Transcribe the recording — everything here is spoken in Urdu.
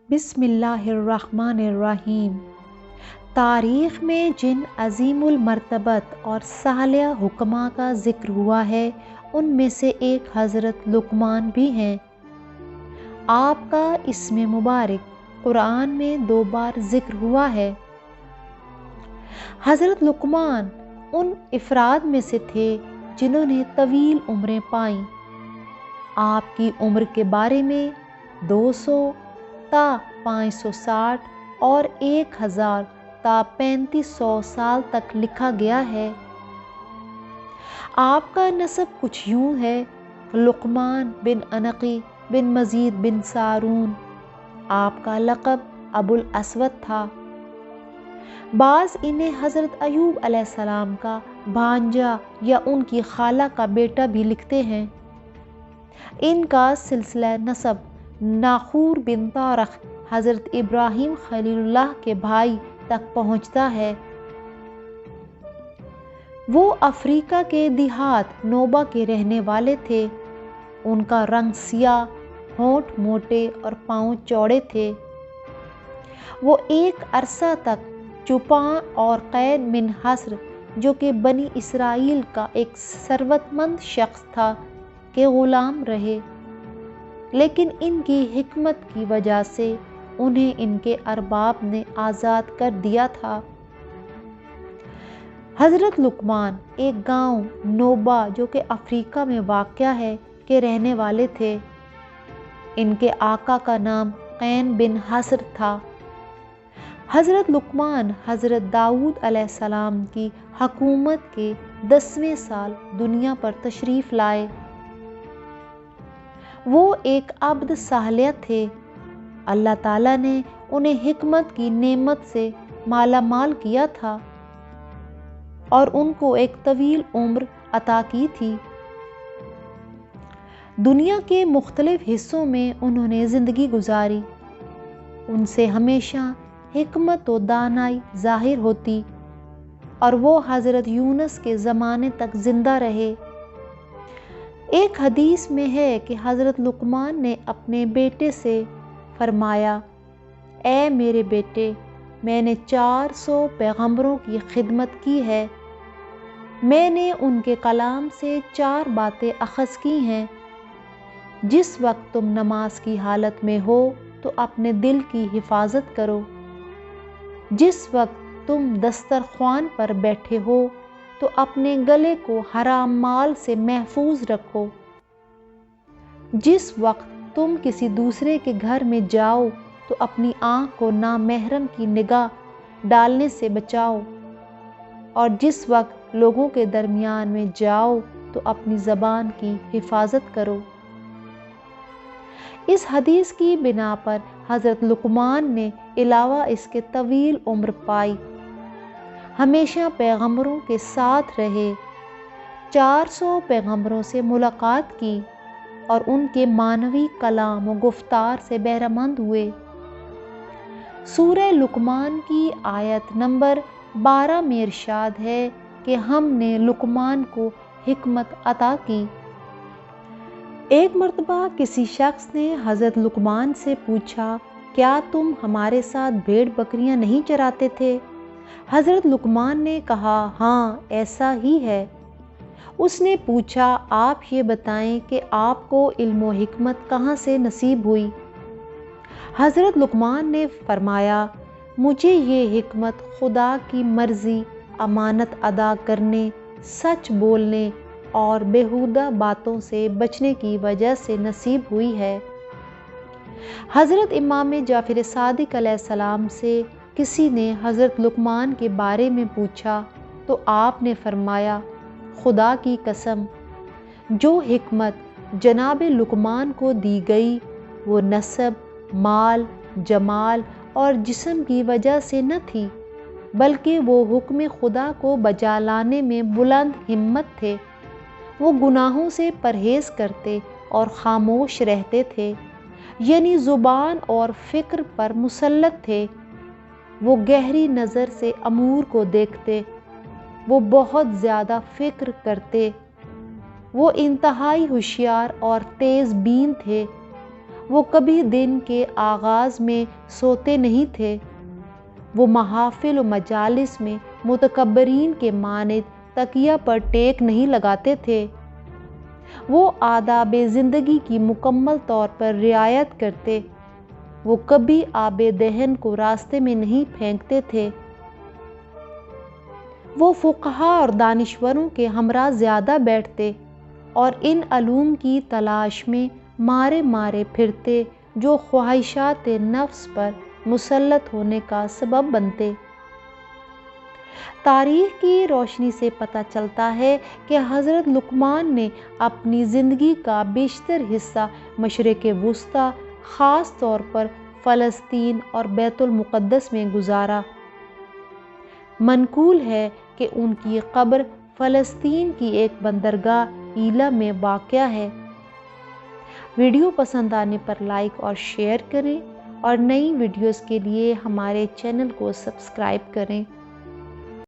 بسم اللہ الرحمن الرحیم۔ تاریخ میں جن عظیم المرتبت اور صالح حکماء کا ذکر ہوا ہے ان میں سے ایک حضرت لقمان بھی ہیں۔ آپ کا اسم مبارک قرآن میں 2 بار ذکر ہوا ہے۔ حضرت لقمان ان افراد میں سے تھے جنہوں نے طویل عمریں پائیں۔ آپ کی عمر کے بارے میں 200 تا 560 اور 1000 تا 3500 سال تک لکھا گیا ہے۔ آپ کا نسب کچھ یوں ہے: لقمان بن عنقی بن مزید بن سارون۔ آپ کا لقب ابو الاسود تھا۔ بعض انہیں حضرت ایوب علیہ السلام کا بھانجا یا ان کی خالہ کا بیٹا بھی لکھتے ہیں۔ ان کا سلسلہ نسب ناخور بن طارخ حضرت ابراہیم خلیل اللہ کے بھائی تک پہنچتا ہے۔ وہ افریقہ کے دیہات نوبہ کے رہنے والے تھے۔ ان کا رنگ سیاہ، ہونٹ موٹے اور پاؤں چوڑے تھے۔ وہ ایک عرصہ تک چوپاں اور قید من حصر، جو کہ بنی اسرائیل کا ایک ثروت مند شخص تھا، کے غلام رہے، لیکن ان کی حکمت کی وجہ سے انہیں ان کے ارباب نے آزاد کر دیا تھا۔ حضرت لقمان ایک گاؤں نوبہ جو کہ افریقہ میں واقع ہے کے رہنے والے تھے۔ ان کے آقا کا نام قین بن حصر تھا۔ حضرت لقمان حضرت داؤد علیہ السلام کی حکومت کے 10ویں سال دنیا پر تشریف لائے۔ وہ ایک عبد صالح تھے۔ اللہ تعالیٰ نے انہیں حکمت کی نعمت سے مالا مال کیا تھا اور ان کو ایک طویل عمر عطا کی تھی۔ دنیا کے مختلف حصوں میں انہوں نے زندگی گزاری۔ ان سے ہمیشہ حکمت و دانائی ظاہر ہوتی اور وہ حضرت یونس کے زمانے تک زندہ رہے۔ ایک حدیث میں ہے کہ حضرت لقمان نے اپنے بیٹے سے فرمایا: اے میرے بیٹے، میں نے 400 پیغمبروں کی خدمت کی ہے۔ میں نے ان کے کلام سے 4 باتیں اخذ کی ہیں: جس وقت تم نماز کی حالت میں ہو تو اپنے دل کی حفاظت کرو، جس وقت تم دسترخوان پر بیٹھے ہو تو اپنے گلے کو حرام مال سے محفوظ رکھو، جس وقت تم کسی دوسرے کے گھر میں جاؤ تو اپنی آنکھ کو نامحرم کی نگاہ ڈالنے سے بچاؤ، اور جس وقت لوگوں کے درمیان میں جاؤ تو اپنی زبان کی حفاظت کرو۔ اس حدیث کی بنا پر حضرت لقمان نے علاوہ اس کے طویل عمر پائی، ہمیشہ پیغمبروں کے ساتھ رہے، 400 پیغمبروں سے ملاقات کی اور ان کے معنوی کلام و گفتار سے بہرہ مند ہوئے۔ سورہ لقمان کی آیت نمبر 12 میں ارشاد ہے کہ ہم نے لقمان کو حکمت عطا کی۔ ایک مرتبہ کسی شخص نے حضرت لقمان سے پوچھا: کیا تم ہمارے ساتھ بھیڑ بکریاں نہیں چراتے تھے؟ حضرت لقمان نے کہا: ہاں، ایسا ہی ہے۔ اس نے پوچھا: آپ یہ بتائیں کہ آپ کو علم و حکمت کہاں سے نصیب ہوئی؟ حضرت لقمان نے فرمایا: مجھے یہ حکمت خدا کی مرضی، امانت ادا کرنے، سچ بولنے اور بیہودہ باتوں سے بچنے کی وجہ سے نصیب ہوئی ہے۔ حضرت امام جعفر صادق علیہ السلام سے کسی نے حضرت لقمان کے بارے میں پوچھا تو آپ نے فرمایا: خدا کی قسم، جو حکمت جناب لقمان کو دی گئی وہ نسب، مال، جمال اور جسم کی وجہ سے نہ تھی، بلکہ وہ حکم خدا کو بجا لانے میں بلند ہمت تھے۔ وہ گناہوں سے پرہیز کرتے اور خاموش رہتے تھے، یعنی زبان اور فکر پر مسلط تھے۔ وہ گہری نظر سے امور کو دیکھتے، وہ بہت زیادہ فکر کرتے، وہ انتہائی ہوشیار اور تیز بین تھے، وہ کبھی دن کے آغاز میں سوتے نہیں تھے۔ وہ محافل و مجالس میں متکبرین کے مانند تکیہ پر ٹیک نہیں لگاتے تھے۔ وہ آداب زندگی کی مکمل طور پر رعایت کرتے۔ وہ کبھی آب دہن کو راستے میں نہیں پھینکتے تھے۔ وہ فقہا اور دانشوروں کے ہمراہ زیادہ بیٹھتے اور ان علوم کی تلاش میں مارے مارے پھرتے جو خواہشات نفس پر مسلط ہونے کا سبب بنتے۔ تاریخ کی روشنی سے پتہ چلتا ہے کہ حضرت لقمان نے اپنی زندگی کا بیشتر حصہ مشرق وسطیٰ، خاص طور پر فلسطین اور بیت المقدس میں گزارا۔ منقول ہے کہ ان کی قبر فلسطین کی ایک بندرگاہ ایلا میں واقع ہے۔ ویڈیو پسند آنے پر لائک اور شیئر کریں اور نئی ویڈیوز کے لیے ہمارے چینل کو سبسکرائب کریں۔